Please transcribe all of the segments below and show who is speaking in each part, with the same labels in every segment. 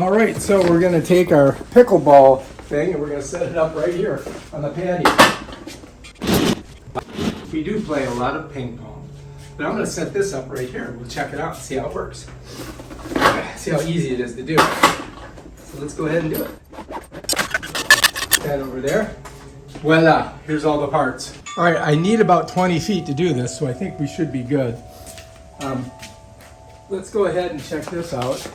Speaker 1: All right, so we're going to take our pickleball thing and we're going to set it up right here on the patio. We do play a lot of ping pong, but I'm going to set this up right here. We'll check it out and see how it works. See how easy it is to do. So let's go ahead and do it. Put that over there. Voila, here's all the parts. All right, I need about 20 feet to do this, so I think we should be good. Let's go ahead and check this out.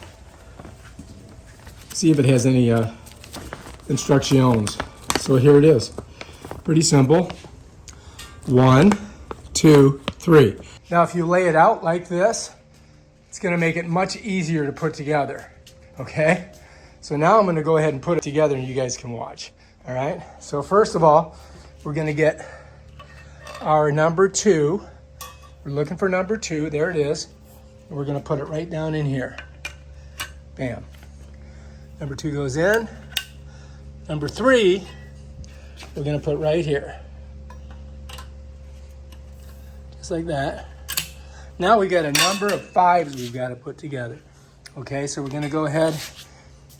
Speaker 1: See if it has any instructions. So here it is. Pretty simple. 1, 2, 3. Now if you lay it out like this, it's going to make it much easier to put together. Okay? So now I'm going to go ahead and put it together and you guys can watch. All right? So first of all, we're going to get our number 2. We're looking for number 2. There it is. And we're going to put it right down in here. Bam. Number 2 goes in. Number 3, we're going to put right here. Just like that. Now we got a number of 5s we've got to put together. Okay, so we're going to go ahead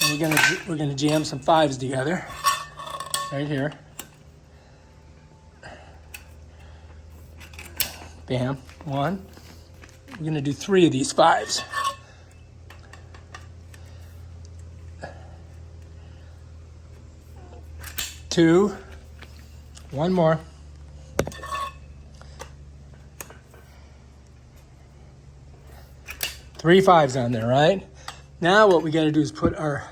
Speaker 1: and we're going to jam some 5s together. Right here. Bam. 1. We're going to do 3 of these 5s. 2. 1 more. 3 5s on there, right? Now what we got to do is put our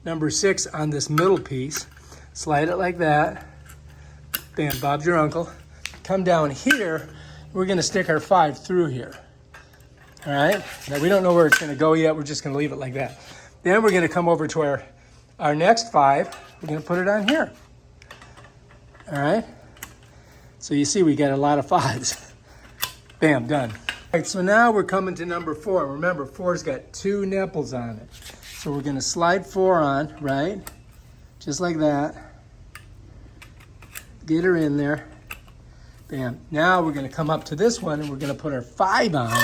Speaker 1: number 6 on this middle piece. Slide it like that. Bam, Bob's your uncle. Come down here. We're going to stick our 5 through here. All right? Now we don't know where it's going to go yet. We're just going to leave it like that. Then we're going to come over to our next 5. We're going to put it on here. All right? So you see we got a lot of 5s. Bam, done. All right, so now we're coming to number 4. Remember, 4's got 2 nipples on it. So we're going to slide 4 on, right? Just like that. Get her in there. Bam. Now we're going to come up to this one and we're going to put our 5 on,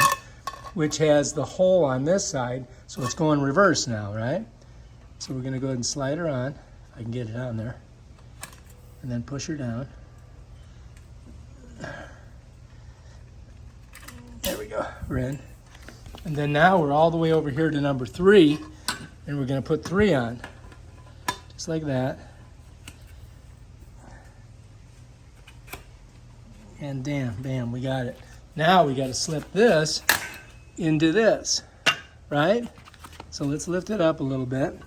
Speaker 1: which has the hole on this side. So it's going reverse now, right? So we're going to go ahead and slide her on. If I can get it on there. And then push her down. There we go. We're in. And then now we're all the way over here to number 3. And we're going to put 3 on. Just like that. And bam, we got it. Now we got to slip this into this, right? So let's lift it up a little bit.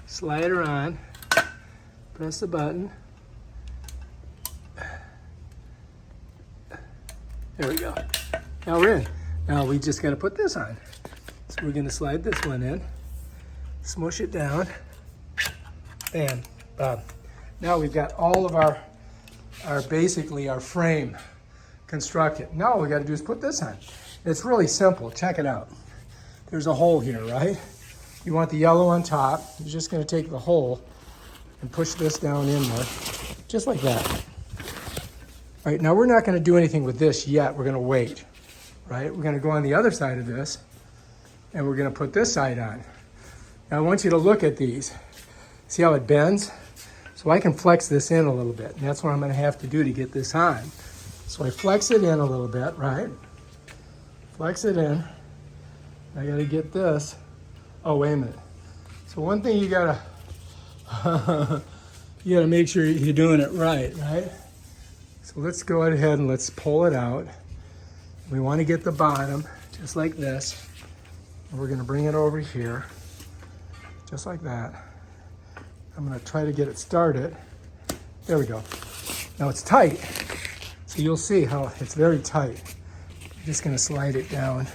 Speaker 1: Slide her on. Press the button. There we go. Now we're in. Now we just got to put this on. So we're going to slide this one in. Smush it down. Bam, Bob. Now we've got all of our basically our frame constructed. Now all we got to do is put this on. It's really simple. Check it out. There's a hole here, right? You want the yellow on top. You're just going to take the hole and push this down in there, just like that. All right, now we're not going to do anything with this yet. We're going to wait, right? We're going to go on the other side of this, and we're going to put this side on. Now I want you to look at these. See how it bends? So I can flex this in a little bit, and that's what I'm going to have to do to get this on. So I flex it in a little bit, right? Flex it in. I got to get this. Oh, wait a minute. So one thing you got to make sure you're doing it right? So let's go ahead and let's pull it out. We want to get the bottom just like this. And we're going to bring it over here, just like that. I'm going to try to get it started. There we go. Now it's tight, so you'll see how it's very tight. I'm just going to slide it down.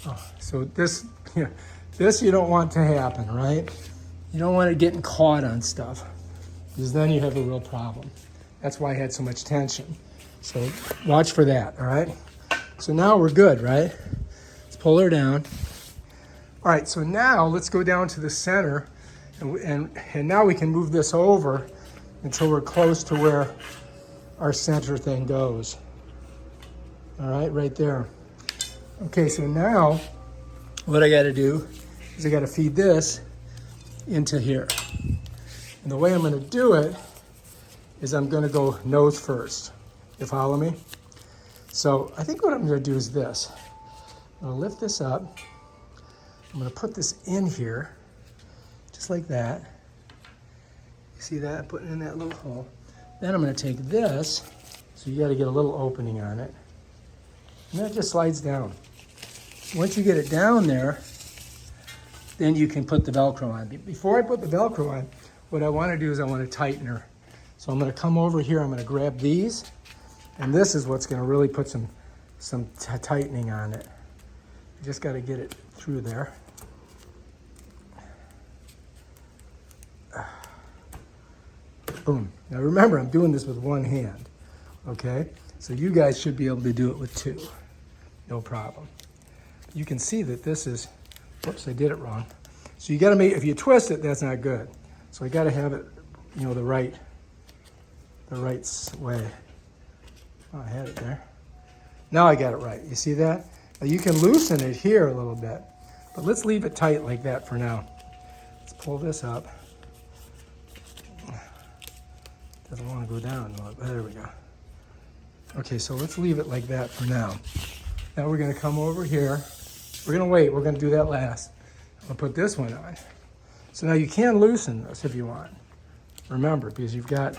Speaker 1: Oh, so this you don't want to happen, right? You don't want it getting caught on stuff, because then you have a real problem. That's why I had so much tension. So watch for that, all right? So now we're good, right? Let's pull her down. All right, so now let's go down to the center, and now we can move this over until we're close to where our center thing goes. All right, right there. Okay, so now what I gotta do is I gotta feed this into here. And the way I'm gonna do it is I'm gonna go nose first. You follow me? So I think what I'm gonna do is this. I'm gonna lift this up. I'm gonna put this in here, just like that. You see that? Putting in that little hole. Then I'm gonna take this, so you gotta get a little opening on it. And that just slides down. Once you get it down there, then you can put the Velcro on. Before I put the Velcro on, what I wanna do is I wanna tighten her. So I'm gonna come over here, I'm gonna grab these, and this is what's gonna really put some tightening on it. You just gotta get it through there. Boom. Now remember, I'm doing this with one hand, okay? So you guys should be able to do it with two, no problem. You can see that this is, whoops, I did it wrong. So you gotta make, if you twist it, that's not good. So I gotta have it, you know, the right way. Oh, I had it there. Now I got it right, you see that? Now you can loosen it here a little bit, but let's leave it tight like that for now. Let's pull this up. Doesn't want to go down. There we go. Okay, so let's leave it like that for now. Now we're going to come over here. We're going to wait. We're going to do that last. I'll put this one on. So now you can loosen this if you want. Remember, because you've got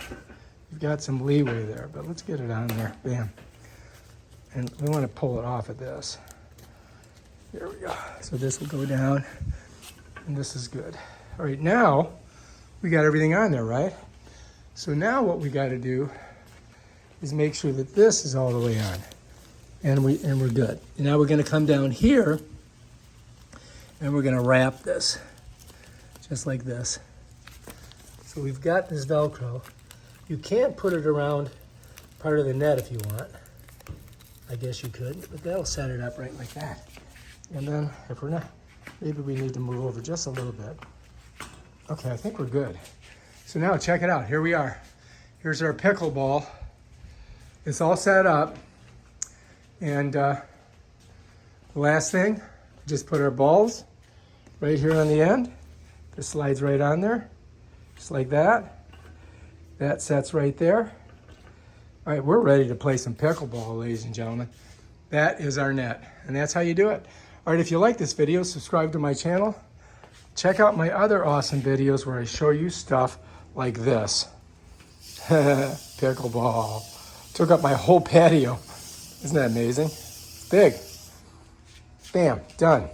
Speaker 1: some leeway there. But let's get it on there. Bam. And we want to pull it off of this. There we go. So this will go down, and this is good. All right, now we got everything on there, right? So now what we got to do is make sure that this is all the way on, and we're good. And now we're going to come down here, and we're going to wrap this, just like this. So we've got this Velcro. You can't put it around part of the net if you want. I guess you could, but that'll set it up right like that. And then if we're not, maybe we need to move over just a little bit. Okay, I think we're good. So now check it out, here we are. Here's our pickle ball. It's all set up. And the last thing, just put our balls right here on the end. This slides right on there, just like that. That sets right there. All right, we're ready to play some pickleball, ladies and gentlemen. That is our net, and that's how you do it. All right, if you like this video, subscribe to my channel. Check out my other awesome videos where I show you stuff like this. Pickleball. Took up my whole patio. Isn't that amazing? It's big. Bam, done.